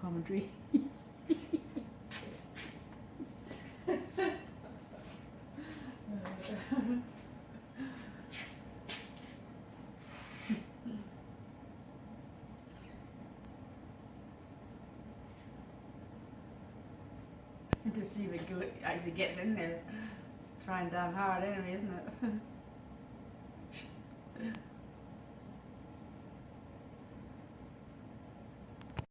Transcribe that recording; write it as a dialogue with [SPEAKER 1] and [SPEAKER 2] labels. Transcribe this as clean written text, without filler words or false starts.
[SPEAKER 1] commentary. To see if it actually gets in there. It's trying damn hard anyway, isn't it?